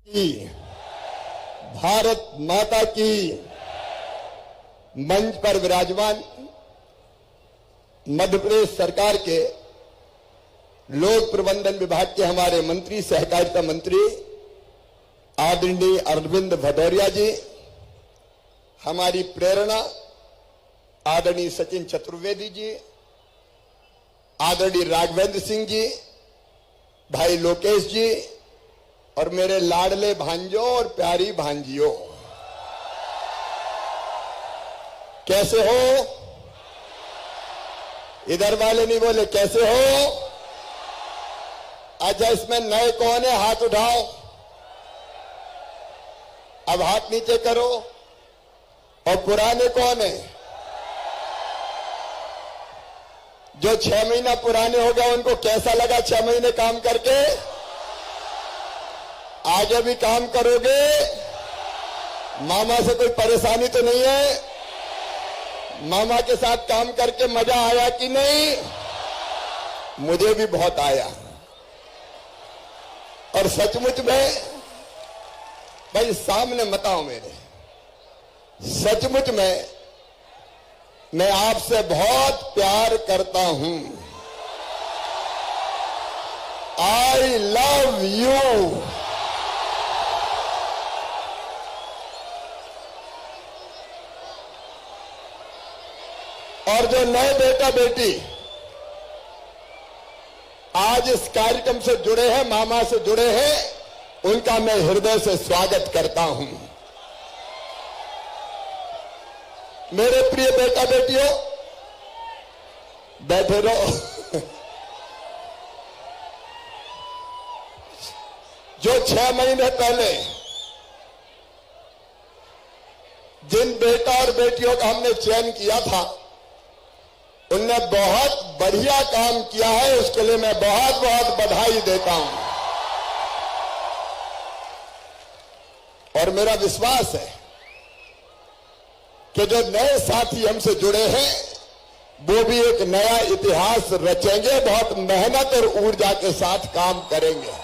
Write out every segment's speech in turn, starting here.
की भारत माता की मंच पर विराजमान मध्य प्रदेश सरकार के लोक प्रबंधन विभाग के हमारे मंत्री, सहकारिता मंत्री आदरणीय अरविंद भदौरिया जी, हमारी प्रेरणा आदरणीय सचिन चतुर्वेदी जी, आदरणीय राघवेंद्र सिंह जी, भाई लोकेश जी और मेरे लाडले भांजों और प्यारी भांजियों, कैसे हो? इधर वाले नहीं बोले कैसे हो? अच्छा, इसमें नए कौन है? हाथ उठाओ। अब हाथ नीचे करो। और पुराने कौन है? जो 6 महीना पुराने हो गए, उनको कैसा लगा 6 महीने काम करके? आगे भी काम करोगे? मामा से कोई परेशानी तो नहीं है? मामा के साथ काम करके मजा आया कि नहीं? मुझे भी बहुत आया। और सचमुच में भाई सामने मत आओ मेरे, सचमुच में मैं आपसे बहुत प्यार करता हूं। I love you. और जो नए बेटा बेटी आज इस कार्यक्रम से जुड़े हैं, मामा से जुड़े हैं, उनका मैं हृदय से स्वागत करता हूं। मेरे प्रिय बेटा बेटियों, बैठे रहो। जो 6 महीने पहले जिन बेटा और बेटियों का हमने चयन किया था, उनने बहुत बढ़िया काम किया है। उसके लिए मैं बहुत बहुत बधाई देता हूं। और मेरा विश्वास है कि जो नए साथी हमसे जुड़े हैं, वो भी एक नया इतिहास रचेंगे, बहुत मेहनत और ऊर्जा के साथ काम करेंगे।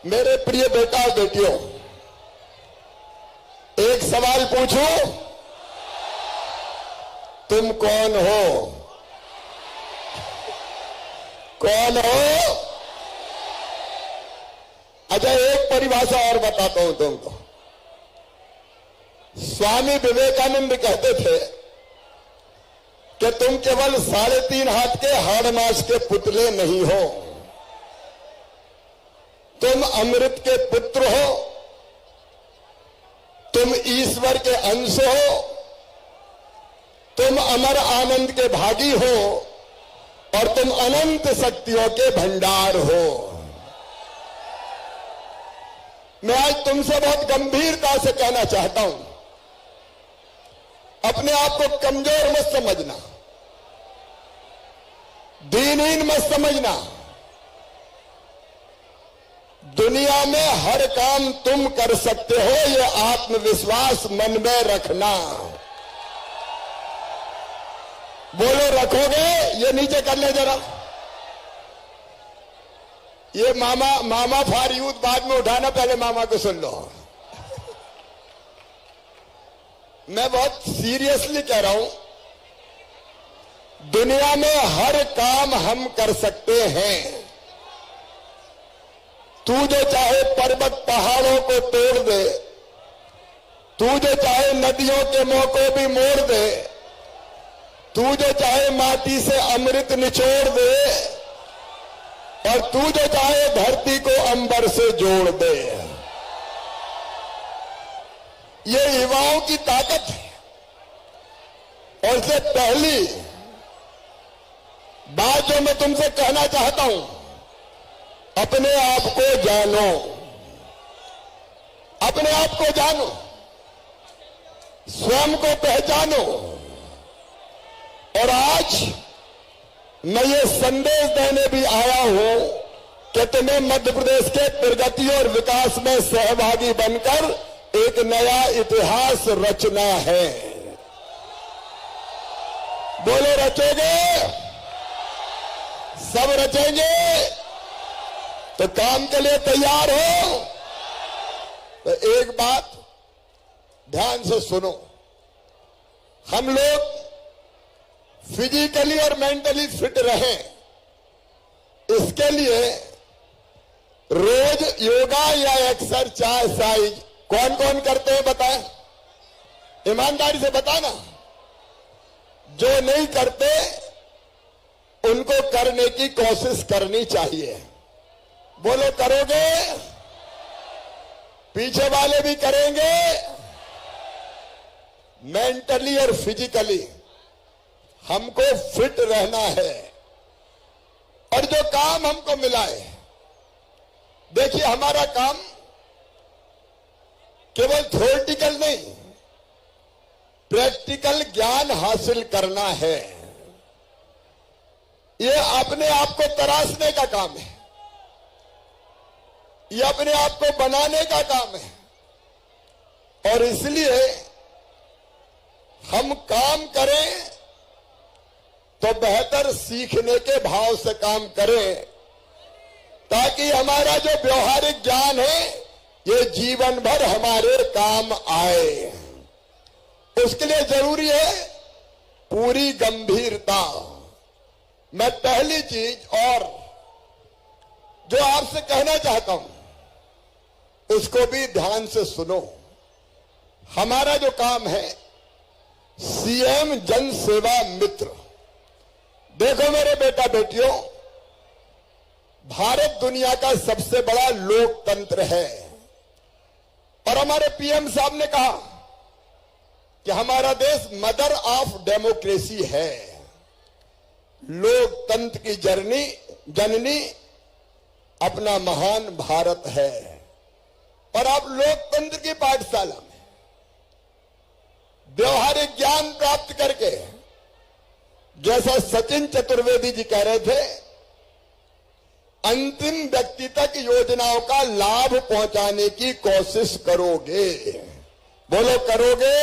मेरे प्रिय बेटा और बेटियों, एक सवाल पूछूं? तुम कौन हो? कौन हो? अच्छा, एक परिभाषा और बताता हूं तुमको। स्वामी विवेकानंद कहते थे कि तुम केवल 3.5 हाथ के हाड़ मास के पुतले नहीं हो, तुम अमृत के पुत्र हो, तुम ईश्वर के अंश हो, तुम अमर आनंद के भागी हो और तुम अनंत शक्तियों के भंडार हो। मैं आज तुमसे बहुत गंभीरता से कहना चाहता हूं, अपने आप को कमजोर मत समझना, दीनहीन मत समझना। दुनिया में हर काम तुम कर सकते हो, यह आत्मविश्वास मन में रखना। बोलो, रखोगे? ये नीचे कर ले जरा। ये मामा फॉर यूथ बाद में उठाना, पहले मामा को सुन लो। मैं बहुत सीरियसली कह रहा हूं, दुनिया में हर काम हम कर सकते हैं। तू जो चाहे पर्वत पहाड़ों को तोड़ दे, तू जो चाहे नदियों के मुंह को भी मोड़ दे, तू जो चाहे माटी से अमृत निचोड़ दे, और तू जो चाहे धरती को अंबर से जोड़ दे। ये युवाओं की ताकत है। और इससे पहली बात जो मैं तुमसे कहना चाहता हूं, अपने आप को जानो, अपने आप को जानो, स्वयं को पहचानो। और आज मैं ये संदेश देने भी आया हूं कि तुम्हें मध्य प्रदेश के प्रगति और विकास में सहभागी बनकर एक नया इतिहास रचना है। बोलो, रचोगे? सब रचेंगे? तो काम के लिए तैयार हो? तो एक बात ध्यान से सुनो, हम लोग फिजिकली और मेंटली फिट रहें, इसके लिए रोज योगा या एक्सरसाइज कौन कौन करते हैं बताएं? ईमानदारी से बताना। जो नहीं करते उनको करने की कोशिश करनी चाहिए। बोलो, करोगे? पीछे वाले भी करेंगे। मेंटली और फिजिकली हमको फिट रहना है। और जो काम हमको मिला है, देखिए हमारा काम केवल थ्योरेटिकल नहीं, प्रैक्टिकल ज्ञान हासिल करना है। ये अपने आप को तराशने का काम है, ये अपने आप को बनाने का काम है। और इसलिए हम काम करें तो बेहतर सीखने के भाव से काम करें, ताकि हमारा जो व्यवहारिक ज्ञान है ये जीवन भर हमारे काम आए। उसके लिए जरूरी है पूरी गंभीरता। मैं पहली चीज और जो आपसे कहना चाहता हूं उसको भी ध्यान से सुनो। हमारा जो काम है सीएम जन सेवा मित्र। देखो मेरे बेटा बेटियों, भारत दुनिया का सबसे बड़ा लोकतंत्र है। और हमारे पीएम साहब ने कहा कि हमारा देश मदर ऑफ डेमोक्रेसी है, लोकतंत्र की जननी अपना महान भारत है। और आप लोकतंत्र की पाठशाला में व्यवहारिक ज्ञान प्राप्त करके, जैसा सचिन चतुर्वेदी जी कह रहे थे, अंतिम व्यक्ति तक योजनाओं का लाभ पहुंचाने की कोशिश करोगे। बोलो, करोगे?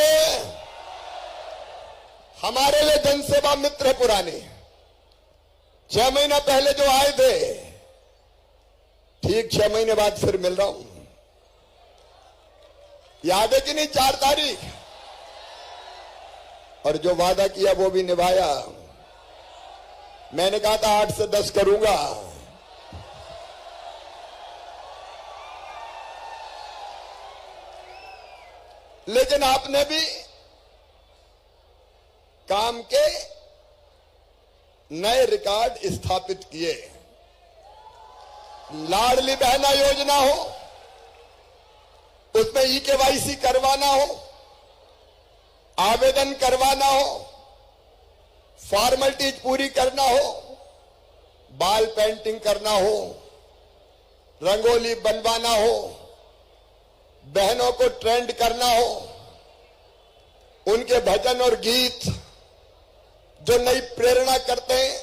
हमारे लिए जनसेवा मित्र पुराने 6 महीना पहले जो आए थे, ठीक 6 महीने बाद फिर मिल रहा हूं। याद है कि नहीं? 4 तारीख। और जो वादा किया वो भी निभाया। मैंने कहा था 8 से 10 करूंगा, लेकिन आपने भी काम के नए रिकॉर्ड स्थापित किए। लाडली बहना योजना हो, उसमें ई-केवाईसी करवाना हो, आवेदन करवाना हो, फॉर्मेलिटीज पूरी करना हो, बाल पेंटिंग करना हो, रंगोली बनवाना हो, बहनों को ट्रेंड करना हो, उनके भजन और गीत जो नई प्रेरणा करते हैं,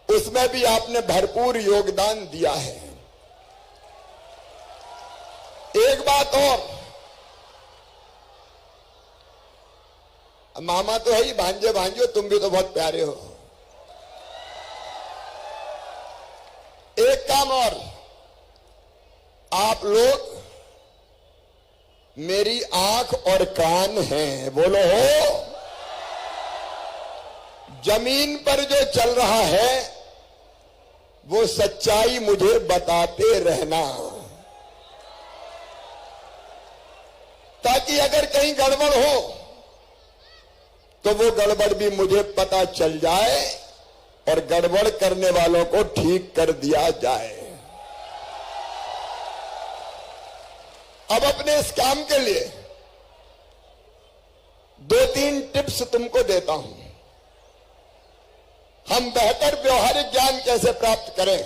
उसमें भी आपने भरपूर योगदान दिया है। एक बात और, मामा तो है ही, भांजे भांजो तुम भी तो बहुत प्यारे हो। एक काम और, आप लोग मेरी आंख और कान हैं। बोलो, हो? जमीन पर जो चल रहा है वो सच्चाई मुझे बताते रहना, ताकि अगर कहीं गड़बड़ हो तो वो गड़बड़ भी मुझे पता चल जाए और गड़बड़ करने वालों को ठीक कर दिया जाए। अब अपने इस काम के लिए 2-3 टिप्स तुमको देता हूं। हम बेहतर व्यवहारिक ज्ञान कैसे प्राप्त करें?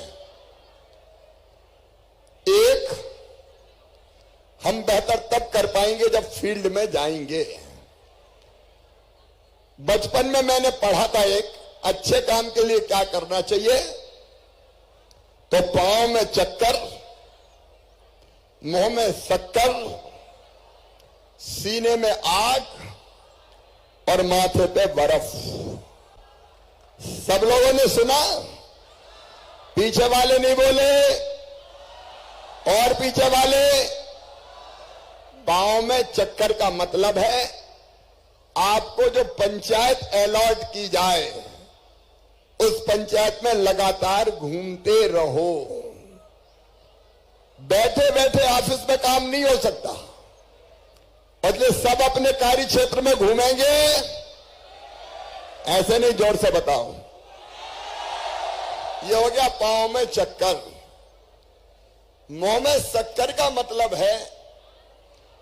एक, हम बेहतर तब कर पाएंगे जब फील्ड में जाएंगे। बचपन में मैंने पढ़ा था एक अच्छे काम के लिए क्या करना चाहिए, तो पांव में चक्कर, मुंह में शक्कर, सीने में आग और माथे पे बर्फ। सब लोगों ने सुना? पीछे वाले नहीं बोले, और पीछे वाले, पांव में चक्कर का मतलब है आपको जो पंचायत अलॉट की जाए उस पंचायत में लगातार घूमते रहो। बैठे बैठे ऑफिस में काम नहीं हो सकता, बदले सब अपने कार्य क्षेत्र में घूमेंगे। ऐसे नहीं, जोर से बताओ। ये हो गया पांव में चक्कर। मुंह में शक्कर का मतलब है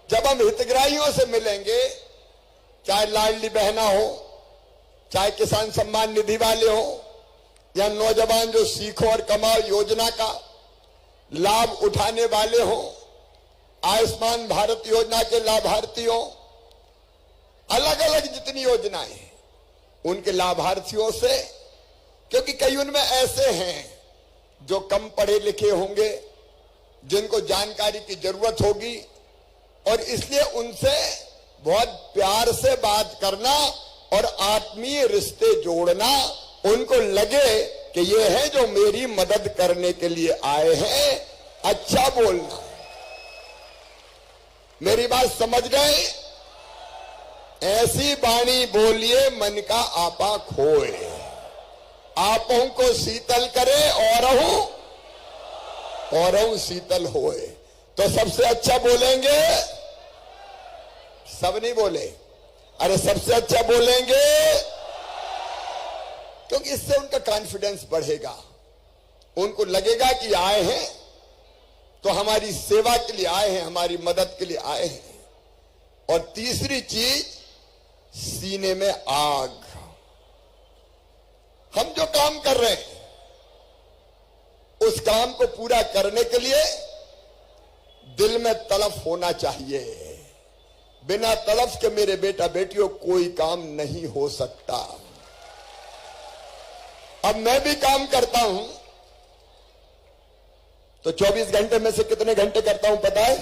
जब हम हितग्राहियों से मिलेंगे, चाहे लाडली बहना हो, चाहे किसान सम्मान निधि वाले हो, या नौजवान जो सीखो और कमाओ योजना का लाभ उठाने वाले हो, आयुष्मान भारत योजना के लाभार्थी हो, अलग अलग जितनी योजनाएं हैं उनके लाभार्थियों से, क्योंकि कई उनमें ऐसे हैं जो कम पढ़े लिखे होंगे, जिनको जानकारी की जरूरत होगी, और इसलिए उनसे बहुत प्यार से बात करना और आत्मीय रिश्ते जोड़ना, उनको लगे कि ये है जो मेरी मदद करने के लिए आए हैं, अच्छा बोलना। मेरी बात समझ गए? ऐसी वाणी बोलिए मन का आपा खोए, आपों को शीतल करे औरहु शीतल होए। तो सबसे अच्छा बोलेंगे, सब नहीं बोले, अरे सबसे अच्छा बोलेंगे, क्योंकि इससे उनका कॉन्फिडेंस बढ़ेगा। उनको लगेगा कि आए हैं तो हमारी सेवा के लिए आए हैं, हमारी मदद के लिए आए हैं। और तीसरी चीज, सीने में आग। हम जो काम कर रहे हैं उस काम को पूरा करने के लिए दिल में तड़प होना चाहिए। बिना तड़प के मेरे बेटा बेटियों कोई काम नहीं हो सकता। अब मैं भी काम करता हूं तो 24 घंटे में से कितने घंटे करता हूं पता है?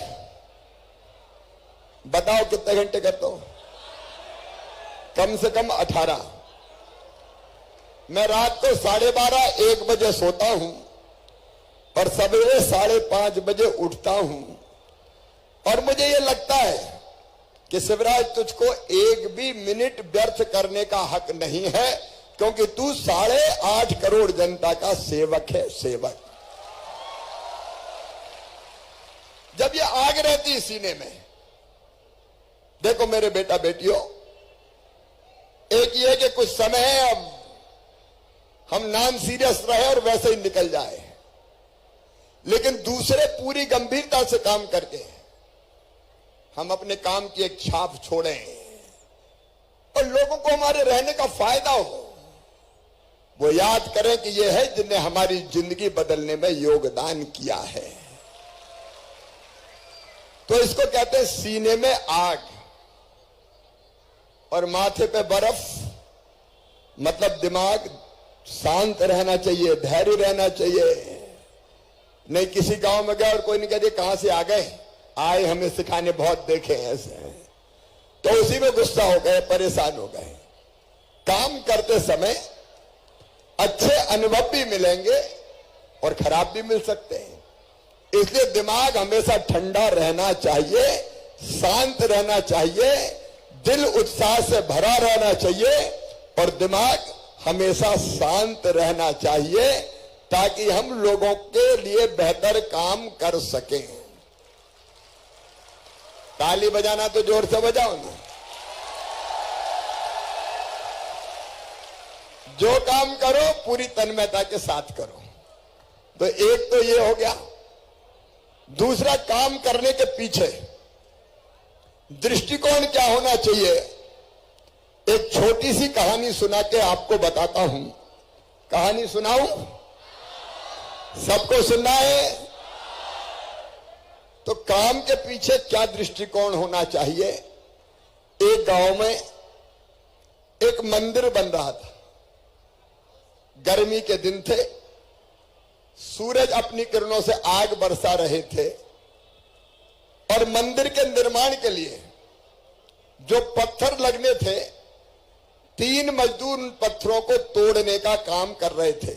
बताओ कितने घंटे करता हूं? कम से कम 18। मैं रात को 12:30 1 बजे सोता हूं और सवेरे 5:30 बजे उठता हूं। और मुझे यह लगता है कि शिवराज तुझको एक भी मिनट व्यर्थ करने का हक नहीं है, क्योंकि तू 8.5 करोड़ जनता का सेवक है, सेवक। जब ये आग रहती सीने में, देखो मेरे बेटा बेटियों, एक ये कि कुछ समय है, अब हम नॉन सीरियस रहे और वैसे ही निकल जाए, लेकिन दूसरे पूरी गंभीरता से काम करके हम अपने काम की एक छाप छोड़ें और लोगों को हमारे रहने का फायदा हो। वो याद करें कि ये है जिन्हें हमारी जिंदगी बदलने में योगदान किया है। तो इसको कहते हैं सीने में आग और माथे पे बर्फ। मतलब दिमाग शांत रहना चाहिए, धैर्य रहना चाहिए। नहीं किसी गांव में गए और कोई नहीं कहते कहां से आ गए, आए हमें सिखाने, बहुत देखे ऐसे, तो उसी में गुस्सा हो गए, परेशान हो गए। काम करते समय अच्छे अनुभव भी मिलेंगे और खराब भी मिल सकते हैं, इसलिए दिमाग हमेशा ठंडा रहना चाहिए, शांत रहना चाहिए, दिल उत्साह से भरा रहना चाहिए और दिमाग हमेशा शांत रहना चाहिए, ताकि हम लोगों के लिए बेहतर काम कर सकें। ताली बजाना तो जोर से बजाओ ना। जो काम करो पूरी तन्मयता के साथ करो। तो एक तो ये हो गया। दूसरा, काम करने के पीछे दृष्टिकोण क्या होना चाहिए। एक छोटी सी कहानी सुना के आपको बताता हूं। कहानी सुनाऊं? सबको सुनना है? तो काम के पीछे क्या दृष्टिकोण होना चाहिए। एक गांव में एक मंदिर बन रहा था। गर्मी के दिन थे, सूरज अपनी किरणों से आग बरसा रहे थे और मंदिर के निर्माण के लिए जो पत्थर लगने थे, 3 मजदूर उन पत्थरों को तोड़ने का काम कर रहे थे।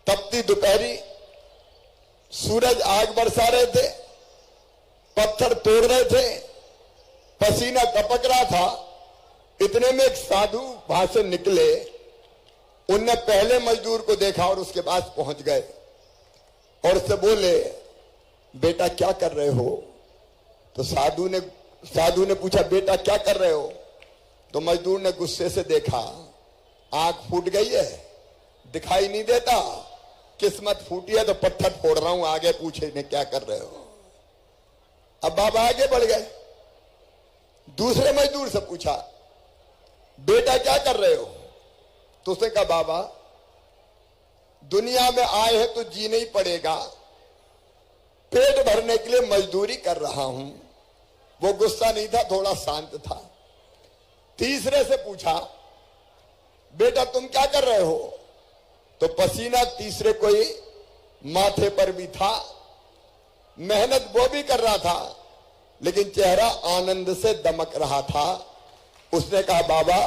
तपती दोपहरी, सूरज आग बरसा रहे थे, पत्थर तोड़ रहे थे, पसीना टपक रहा था। इतने में एक साधु वहां से निकले। उनने पहले मजदूर को देखा और उसके पास पहुंच गए और उससे बोले, बेटा क्या कर रहे हो? तो साधु ने पूछा, बेटा क्या कर रहे हो? तो मजदूर ने गुस्से से देखा, आंख फूट गई है, दिखाई नहीं देता, किस्मत फूटी है तो पत्थर फोड़ रहा हूं, आगे पूछे ने क्या कर रहे हो। अब बाबा आगे बढ़ गए, दूसरे मजदूर से पूछा, बेटा क्या कर रहे हो? तो उसने कहा, बाबा दुनिया में आए हैं तो जीना ही पड़ेगा, पेट भरने के लिए मजदूरी कर रहा हूं। वो गुस्सा नहीं था, थोड़ा शांत था। तीसरे से पूछा, बेटा तुम क्या कर रहे हो? तो पसीना तीसरे को ही माथे पर भी था, मेहनत वो भी कर रहा था, लेकिन चेहरा आनंद से दमक रहा था। उसने कहा, बाबा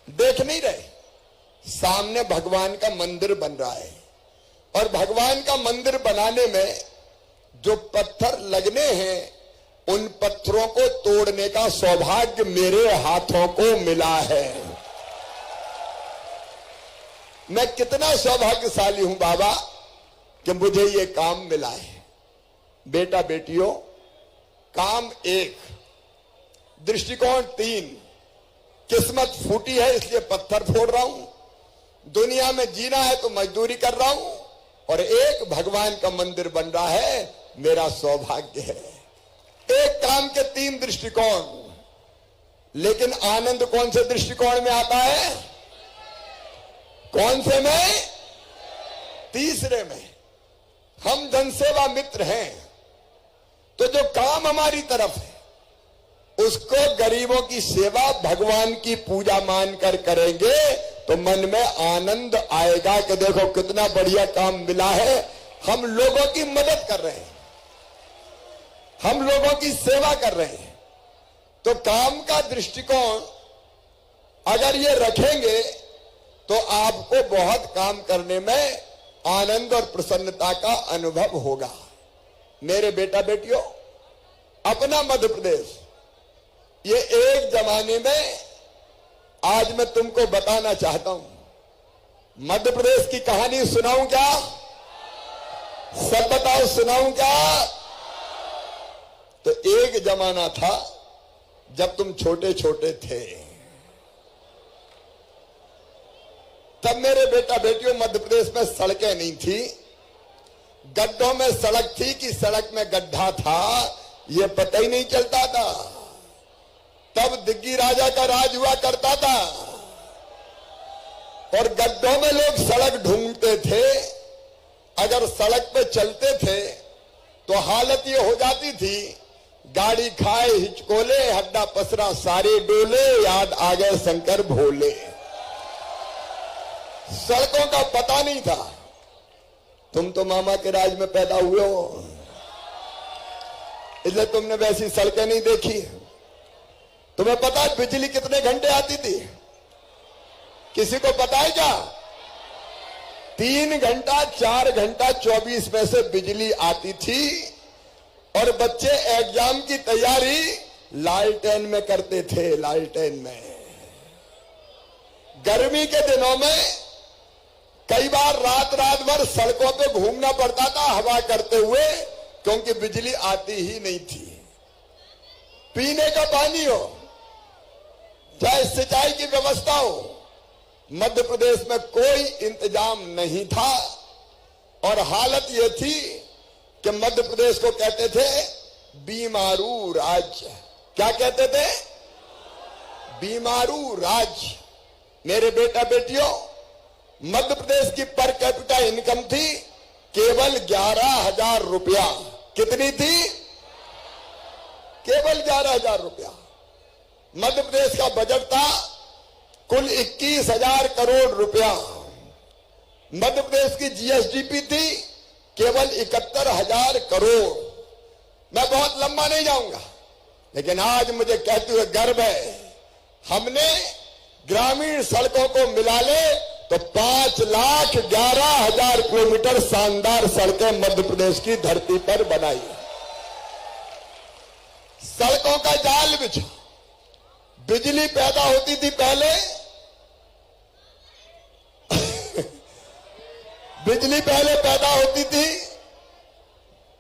देख नहीं रहे, सामने भगवान का मंदिर बन रहा है और भगवान का मंदिर बनाने में जो पत्थर लगने हैं, उन पत्थरों को तोड़ने का सौभाग्य मेरे हाथों को मिला है। मैं कितना सौभाग्यशाली हूं बाबा कि मुझे ये काम मिला है। बेटा बेटियों, काम एक, दृष्टिकोण तीन। किस्मत फूटी है इसलिए पत्थर फोड़ रहा हूं, दुनिया में जीना है तो मजदूरी कर रहा हूं, और एक भगवान का मंदिर बन रहा है, मेरा सौभाग्य है। एक काम के तीन दृष्टिकोण, लेकिन आनंद कौन से दृष्टिकोण में आता है? कौन से में? तीसरे में। हम जनसेवा मित्र हैं, तो जो काम हमारी तरफ है उसको गरीबों की सेवा, भगवान की पूजा मानकर करेंगे तो मन में आनंद आएगा कि देखो कितना बढ़िया काम मिला है, हम लोगों की मदद कर रहे हैं, हम लोगों की सेवा कर रहे हैं। तो काम का दृष्टिकोण अगर ये रखेंगे तो आपको बहुत काम करने में आनंद और प्रसन्नता का अनुभव होगा। मेरे बेटा बेटियों, अपना मध्य प्रदेश ये एक जमाने में, आज मैं तुमको बताना चाहता हूं। मध्य प्रदेश की कहानी सुनाऊं क्या? सब बताओ, सुनाऊं क्या? तो एक जमाना था जब तुम छोटे छोटे थे, तब मेरे बेटा बेटियों मध्य प्रदेश में सड़कें नहीं थी, गड्ढों में सड़क थी कि सड़क में गड्ढा था ये पता ही नहीं चलता था। तब दिग्गी राजा का राज हुआ करता था और गड्ढों में लोग सड़क ढूंढते थे। अगर सड़क पे चलते थे तो हालत ये हो जाती थी, गाड़ी खाए हिचकोले, हड्डा पसरा सारे डोले, याद आ गए शंकर भोले। सड़कों का पता नहीं था। तुम तो मामा के राज में पैदा हुए हो, इसलिए तुमने वैसी सड़कें नहीं देखी। तुम्हें पता है बिजली कितने घंटे आती थी? किसी को पता है क्या? 3 घंटा 4 घंटा 24 में से बिजली आती थी और बच्चे एग्जाम की तैयारी लालटेन में करते थे। लालटेन में गर्मी के दिनों में कई बार रात भर सड़कों पे घूमना पड़ता था हवा करते हुए, क्योंकि बिजली आती ही नहीं थी। पीने का पानी हो चाहे सिंचाई की व्यवस्था हो, मध्य प्रदेश में कोई इंतजाम नहीं था। और हालत यह थी कि मध्य प्रदेश को कहते थे बीमारू राज्य। क्या कहते थे? बीमारू राज्य। मेरे बेटा बेटियों, मध्य प्रदेश की पर कैपिटा इनकम थी केवल 11,000 रुपया। कितनी थी? केवल 11,000 रुपया। मध्य प्रदेश का बजट था कुल 21,000 करोड़ रुपया। मध्य प्रदेश की जीएसडीपी थी केवल 71,000 करोड़। मैं बहुत लंबा नहीं जाऊंगा, लेकिन आज मुझे कहते हुए गर्व है, हमने ग्रामीण सड़कों को मिला ले तो 5,11,000 किलोमीटर शानदार सड़कें मध्य प्रदेश की धरती पर बनाई। सड़कों का जाल बिछा, बिजली पैदा होती थी पहले बिजली पहले पैदा होती थी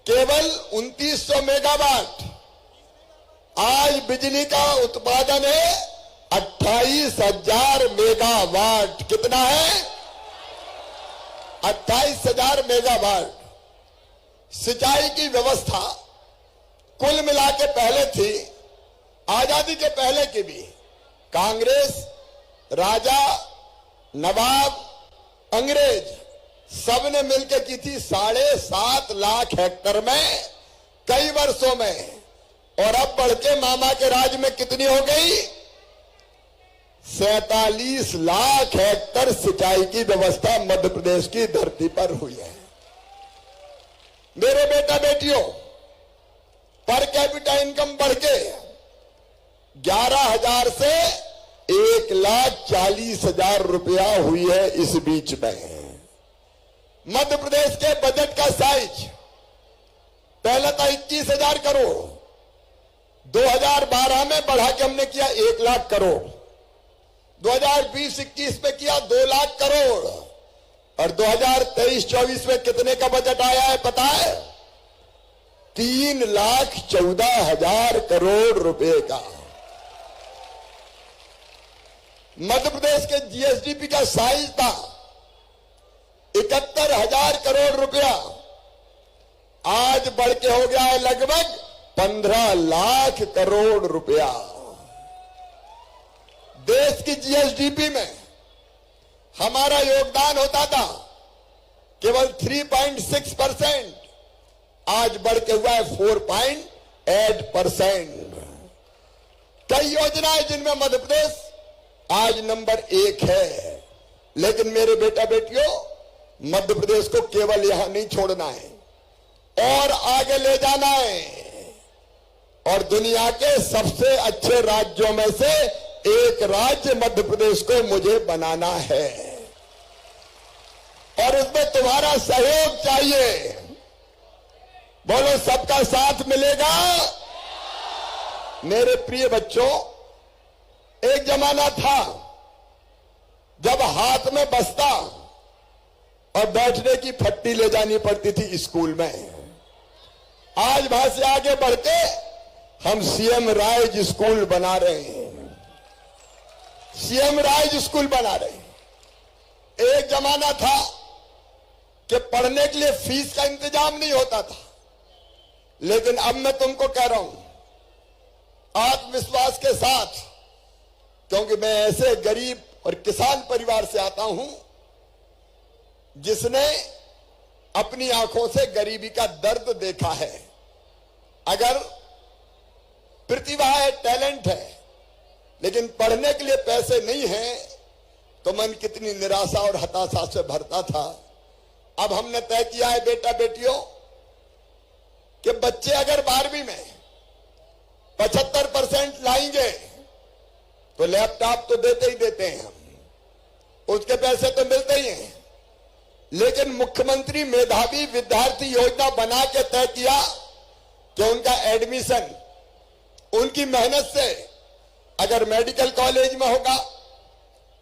केवल 2900 मेगावाट। आज बिजली का उत्पादन है 28,000 मेगावाट। कितना है? 28,000 मेगावाट। सिंचाई की व्यवस्था कुल मिला के पहले थी, आजादी के पहले की भी, कांग्रेस, राजा, नवाब, अंग्रेज सबने मिलकर की थी 7.5 लाख हेक्टेयर में कई वर्षों में। और अब बढ़ के मामा के राज में कितनी हो गई? 47 लाख हेक्टेयर सिंचाई की व्यवस्था मध्य प्रदेश की धरती पर हुई है। मेरे बेटा बेटियों, पर कैपिटा इनकम बढ़ के 11,000 से 1,40,000 रुपया हुई है इस बीच में। मध्य प्रदेश के बजट का साइज पहले था 21,000 करोड़, 2012 में बढ़ा के हमने किया 1 लाख करोड़, 2020-21 में किया 2 लाख करोड़, और 2023-24 में कितने का बजट आया है पता है? 3,14,000 करोड़ रुपए का। मध्य प्रदेश के जीएसडीपी का साइज था 71,000 करोड़ रुपया, आज बढ़ के हो गया है लगभग 15 लाख करोड़ रुपया। देश की जीएसडीपी में हमारा योगदान होता था केवल 3.6%, आज बढ़ के हुआ है 4.8%। कई योजनाएं जिनमें मध्य प्रदेश आज नंबर 1 है। लेकिन मेरे बेटा बेटियों, मध्य प्रदेश को केवल यहां नहीं छोड़ना है और आगे ले जाना है। और दुनिया के सबसे अच्छे राज्यों में से एक राज्य मध्य प्रदेश को मुझे बनाना है, और उसमें तुम्हारा सहयोग चाहिए। बोलो, सबका साथ मिलेगा? मेरे प्रिय बच्चों, एक जमाना था जब हाथ में बस्ता और बैठने की फट्टी ले जानी पड़ती थी स्कूल में। आज वहां से आगे बढ़ के हम सीएम राइज स्कूल बना रहे हैं, सीएम राइज स्कूल बना रहे हैं। एक जमाना था कि पढ़ने के लिए फीस का इंतजाम नहीं होता था, लेकिन अब मैं तुमको कह रहा हूं आत्मविश्वास के साथ, क्योंकि मैं ऐसे गरीब और किसान परिवार से आता हूं जिसने अपनी आंखों से गरीबी का दर्द देखा है। अगर प्रतिभा है, टैलेंट है, लेकिन पढ़ने के लिए पैसे नहीं है, तो मन कितनी निराशा और हताशा से भरता था। अब हमने तय किया है बेटा बेटियों कि बच्चे अगर 12वीं में 75% लाएंगे तो लैपटॉप तो देते ही देते हैं हम, उसके पैसे तो मिलते ही हैं। लेकिन मुख्यमंत्री मेधावी विद्यार्थी योजना बना के तय किया कि उनका एडमिशन उनकी मेहनत से अगर मेडिकल कॉलेज में होगा,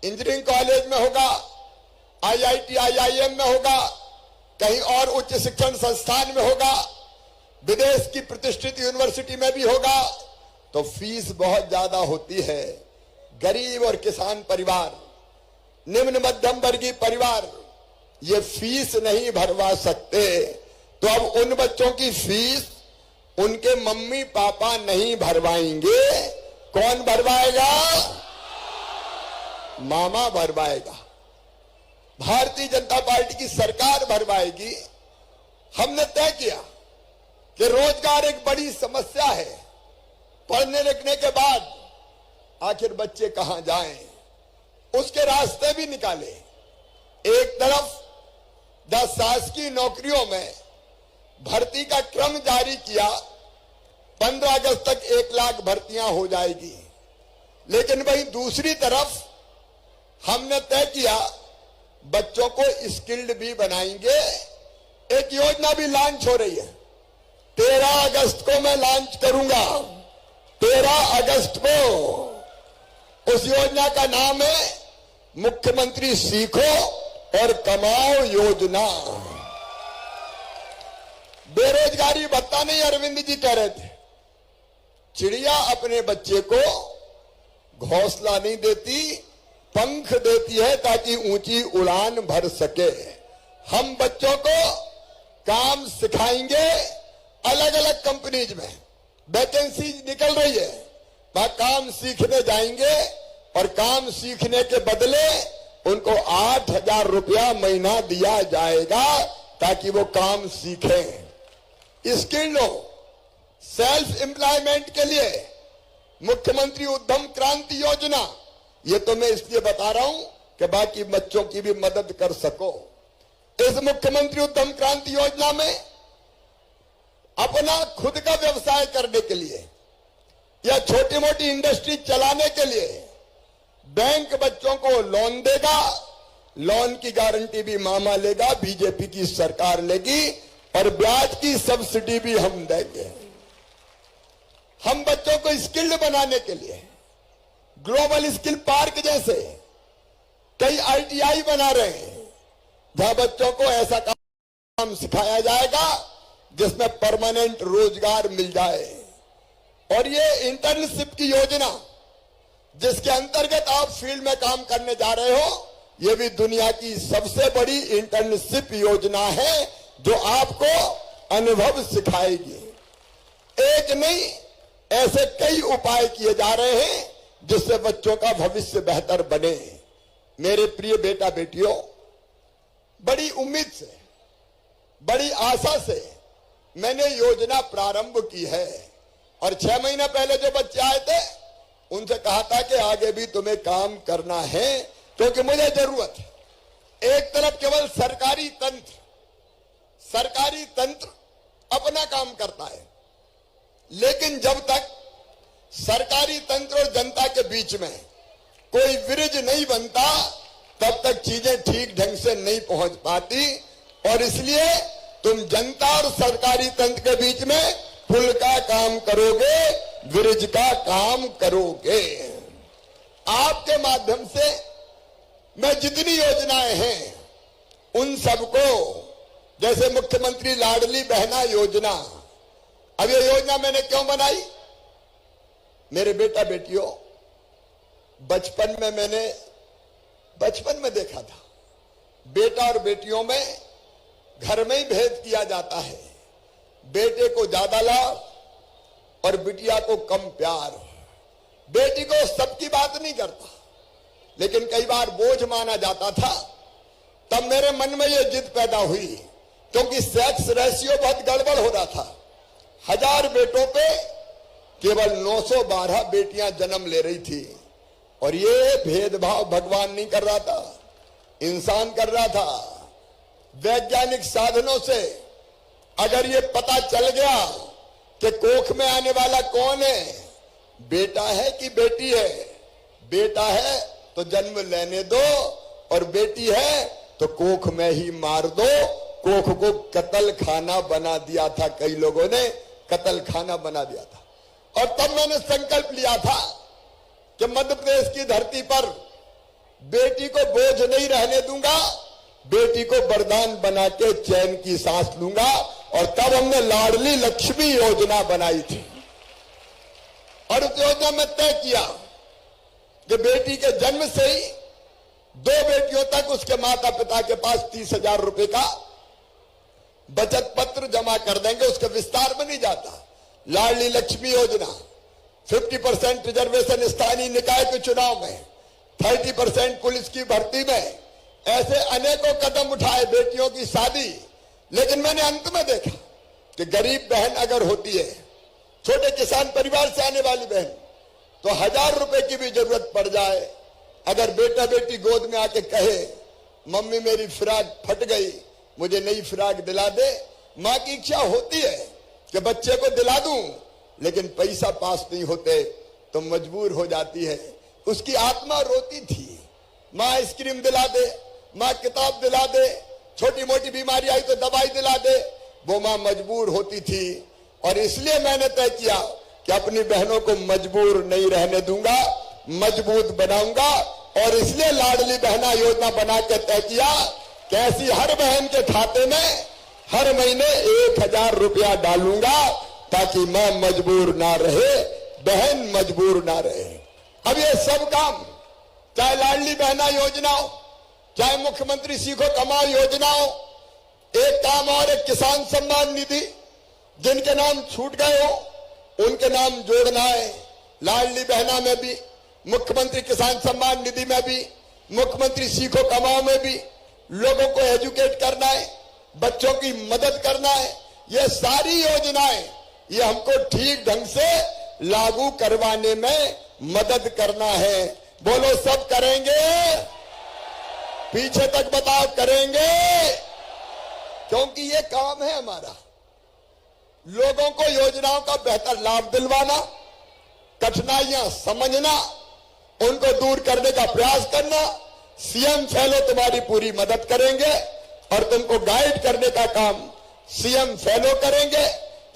इंजीनियरिंग कॉलेज में होगा, आईआईटी आईआईएम में होगा, कहीं और उच्च शिक्षण संस्थान में होगा, विदेश की प्रतिष्ठित यूनिवर्सिटी में भी होगा, तो फीस बहुत ज्यादा होती है। गरीब और किसान परिवार, निम्न मध्यम वर्गीय परिवार ये फीस नहीं भरवा सकते। तो अब उन बच्चों की फीस उनके मम्मी पापा नहीं भरवाएंगे, कौन भरवाएगा? मामा भरवाएगा, भारतीय जनता पार्टी की सरकार भरवाएगी। हमने तय किया कि रोजगार एक बड़ी समस्या है। पढ़ने लिखने के बाद आखिर बच्चे कहां जाएं, उसके रास्ते भी निकाले। एक तरफ 10 शासकीय नौकरियों में भर्ती का क्रम जारी किया, 15 अगस्त तक 1 लाख भर्तियां हो जाएगी। लेकिन वहीं दूसरी तरफ हमने तय किया बच्चों को स्किल्ड भी बनाएंगे। एक योजना भी लॉन्च हो रही है, 13 अगस्त को मैं लॉन्च करूंगा। 13 अगस्त को उस योजना का नाम है मुख्यमंत्री सीखो और कमाओ योजना। बेरोजगारी भत्ता नहीं, अरविंद जी कह रहे थे, चिड़िया अपने बच्चे को घोंसला नहीं देती, पंख देती है ताकि ऊंची उड़ान भर सके। हम बच्चों को काम सिखाएंगे। अलग अलग कंपनीज में वैकेंसी निकल रही है, वहां काम सीखने जाएंगे और काम सीखने के बदले उनको 8,000 रुपया महीना दिया जाएगा ताकि वो काम सीखें। स्किल्ड हो, सेल्फ एम्प्लॉयमेंट के लिए मुख्यमंत्री उद्यम क्रांति योजना, ये तो मैं इसलिए बता रहा हूं कि बाकी बच्चों की भी मदद कर सको। इस मुख्यमंत्री उद्यम क्रांति योजना में अपना खुद का व्यवसाय करने के लिए या छोटी मोटी इंडस्ट्री चलाने के लिए बैंक बच्चों को लोन देगा। लोन की गारंटी भी मामा लेगा, बीजेपी की सरकार लेगी, और ब्याज की सब्सिडी भी हम देंगे। हम बच्चों को स्किल्ड बनाने के लिए ग्लोबल स्किल पार्क जैसे कई ITI बना रहे हैं, जहां बच्चों को ऐसा काम सिखाया जाएगा जिसमें परमानेंट रोजगार मिल जाए। और ये इंटर्नशिप की योजना जिसके अंतर्गत आप फील्ड में काम करने जा रहे हो, ये भी दुनिया की सबसे बड़ी इंटर्नशिप योजना है जो आपको अनुभव सिखाएगी। एक नहीं, ऐसे कई उपाय किए जा रहे हैं जिससे बच्चों का भविष्य बेहतर बने। मेरे प्रिय बेटा बेटियों, बड़ी उम्मीद से, बड़ी आशा से मैंने योजना प्रारंभ की है। और 6 महीने पहले जो बच्चे आए थे उनसे कहा था कि आगे भी तुम्हें काम करना है, क्योंकि मुझे जरूरत है। एक तरफ केवल सरकारी तंत्र अपना काम करता है, लेकिन जब तक सरकारी तंत्र और जनता के बीच में कोई ब्रिज नहीं बनता, तब तक चीजें ठीक ढंग से नहीं पहुंच पाती। और इसलिए तुम जनता और सरकारी तंत्र के बीच में पुल का काम करोगे, ब्रिज का काम करोगे। आपके माध्यम से मैं जितनी योजनाएं हैं उन सबको, जैसे मुख्यमंत्री लाडली बहना योजना, अब ये योजना मैंने क्यों बनाई? मेरे बेटा बेटियों, बचपन में देखा था, बेटा और बेटियों में घर में ही भेद किया जाता है। बेटे को ज्यादा लाभ और बिटिया को कम प्यार। बेटी को सबकी बात नहीं करता, लेकिन कई बार बोझ माना जाता था। तब मेरे मन में यह जिद पैदा हुई, क्योंकि सेक्स रेशियो बहुत गड़बड़ हो रहा था। 1000 बेटों पे केवल 912 बेटियां जन्म ले रही थी। और ये भेदभाव भगवान नहीं कर रहा था, इंसान कर रहा था। वैज्ञानिक साधनों से अगर ये पता चल गया कि कोख में आने वाला कौन है, बेटा है कि बेटी है, बेटा है तो जन्म लेने दो, और बेटी है तो कोख में ही मार दो। कोख को कत्ल खाना बना दिया था, कई लोगों ने कत्ल खाना बना दिया था। और तब मैंने संकल्प लिया था कि मध्य प्रदेश की धरती पर बेटी को बोझ नहीं रहने दूंगा, बेटी को वरदान बना के चैन की सांस लूंगा। और तब हमने लाडली लक्ष्मी योजना बनाई थी। और उस योजना में तय किया कि बेटी के जन्म से ही 2 बेटियों तक उसके माता पिता के पास 30,000 रुपए का बचत पत्र जमा कर देंगे। उसके विस्तार में नहीं जाता। लाडली लक्ष्मी योजना, 50% रिजर्वेशन स्थानीय निकाय के चुनाव में, 30% पुलिस की भर्ती में, ऐसे अनेकों कदम उठाए, बेटियों की शादी। लेकिन मैंने अंत में देखा कि गरीब बहन अगर होती है, छोटे किसान परिवार से आने वाली बहन, तो 1000 रुपए की भी जरूरत पड़ जाए, अगर बेटा बेटी गोद में आके कहे मम्मी मेरी फ्राक फट गई, मुझे नई फ्राक दिला दे, मां की इच्छा होती है कि बच्चे को दिला दूं, लेकिन पैसा पास नहीं होते तो मजबूर हो जाती है। उसकी आत्मा रोती थी, मां आइसक्रीम दिला दे, माँ किताब दिला दे, छोटी मोटी बीमारी आई तो दवाई दिला दे, वो माँ मजबूर होती थी। और इसलिए मैंने तय किया कि अपनी बहनों को मजबूर नहीं रहने दूंगा, मजबूत बनाऊंगा। और इसलिए लाडली बहना योजना बना के तय किया कि ऐसी हर बहन के खाते में हर महीने 1000 रुपया डालूंगा, ताकि मां मजबूर ना रहे, बहन मजबूर ना रहे। अब ये सब काम, चाहे लाडली बहना योजना हो, चाहे मुख्यमंत्री सीखो कमाओ योजना हो, एक काम और, एक किसान सम्मान निधि, जिनके नाम छूट गए हो उनके नाम जोड़ना है। लाडली बहना में भी, मुख्यमंत्री किसान सम्मान निधि में भी, मुख्यमंत्री सीखो कमाओ में भी लोगों को एजुकेट करना है, बच्चों की मदद करना है। ये सारी योजनाएं, ये हमको ठीक ढंग से लागू करवाने में मदद करना है। बोलो सब करेंगे? पीछे तक बताओ करेंगे? क्योंकि ये काम है हमारा, लोगों को योजनाओं का बेहतर लाभ दिलवाना, कठिनाइयां समझना, उनको दूर करने का प्रयास करना। सीएम फैलो तुम्हारी पूरी मदद करेंगे और तुमको गाइड करने का काम सीएम फैलो करेंगे।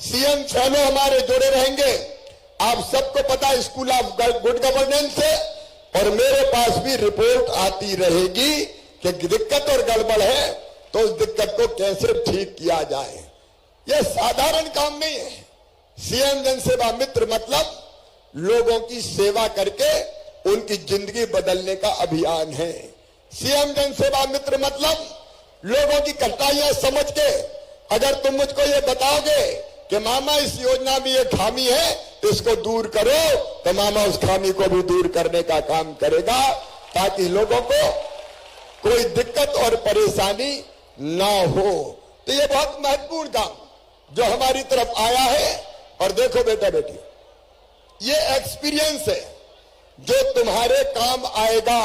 सीएम फैलो हमारे जुड़े रहेंगे। आप सबको पता है स्कूल ऑफ गुड गवर्नेंस से, और मेरे पास भी रिपोर्ट आती रहेगी कि दिक्कत और गड़बड़ है तो उस दिक्कत को कैसे ठीक किया जाए। यह साधारण काम नहीं है। सीएम जनसेवा मित्र मतलब लोगों की सेवा करके उनकी जिंदगी बदलने का अभियान है। सीएम जनसेवा मित्र मतलब लोगों की कठिनाइयां समझ के, अगर तुम मुझको ये बताओगे कि मामा इस योजना में ये खामी है तो इसको दूर करो, तो मामा उस खामी को भी दूर करने का काम करेगा, ताकि लोगों को कोई दिक्कत और परेशानी ना हो। तो ये बहुत महत्वपूर्ण काम जो हमारी तरफ आया है। और देखो बेटा बेटी, ये एक्सपीरियंस है जो तुम्हारे काम आएगा।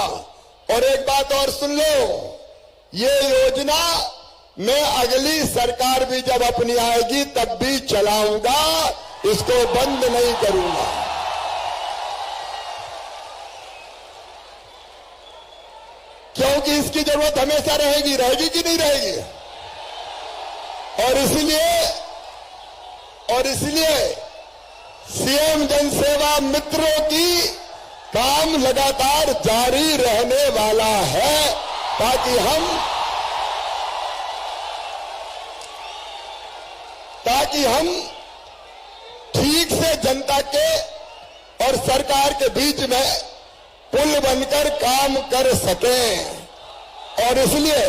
और एक बात और सुन लो, ये योजना मैं अगली सरकार भी जब अपनी आएगी तब भी चलाऊंगा, इसको बंद नहीं करूंगा। क्योंकि इसकी जरूरत हमेशा रहेगी, रहेगी कि नहीं रहेगी। और इसलिए सीएम जनसेवा मित्रों की काम लगातार जारी रहने वाला है, ताकि हम ठीक से जनता के और सरकार के बीच में पुल बनकर काम कर सकें। और इसलिए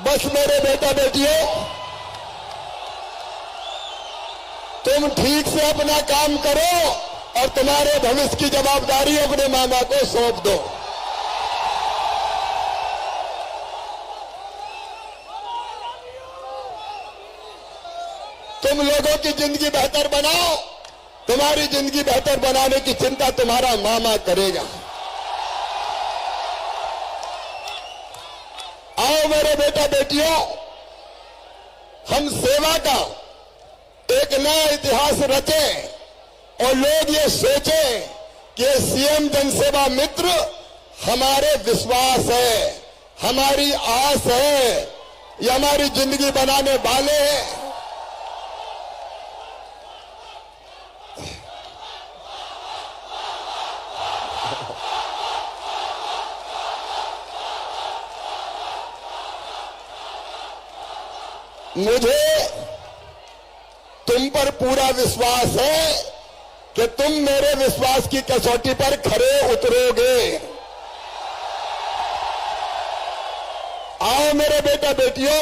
बस मेरे बेटा बेटियों, तुम ठीक से अपना काम करो और तुम्हारे भविष्य की जवाबदारी अपने मामा को सौंप दो। तुम लोगों की जिंदगी बेहतर बनाओ, तुम्हारी जिंदगी बेहतर बनाने की चिंता तुम्हारा मामा करेगा। आओ मेरे बेटा बेटियों, हम सेवा का एक नया इतिहास रचें और लोग ये सोचें कि सीएम जनसेवा मित्र हमारे विश्वास है, हमारी आस है, ये हमारी जिंदगी बनाने वाले हैं। मुझे तुम पर पूरा विश्वास है कि तुम मेरे विश्वास की कसौटी पर खरे उतरोगे। आओ मेरे बेटा बेटियों,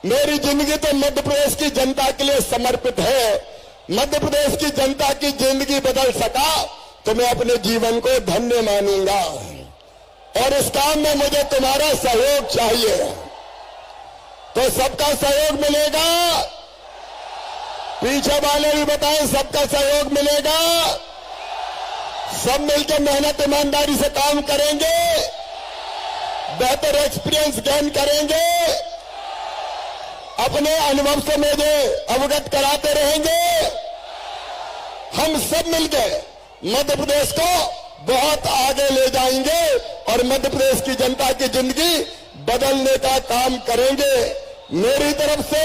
मेरी जिंदगी तो मध्य प्रदेश की जनता के लिए समर्पित है। मध्य प्रदेश की जनता की जिंदगी बदल सका तो मैं अपने जीवन को धन्य मानूंगा। और इस काम में मुझे तुम्हारा सहयोग चाहिए, तो सबका सहयोग मिलेगा। पीछे वाले भी बताएं, सबका सहयोग मिलेगा। सब मिलकर मेहनत ईमानदारी से काम करेंगे, बेहतर एक्सपीरियंस गेन करेंगे। अपने अनुभव से मुझे अवगत कराते रहेंगे। हम सब मिलकर मध्य प्रदेश को बहुत आगे ले जाएंगे और मध्य प्रदेश की जनता की जिंदगी बदलने का काम करेंगे। मेरी तरफ से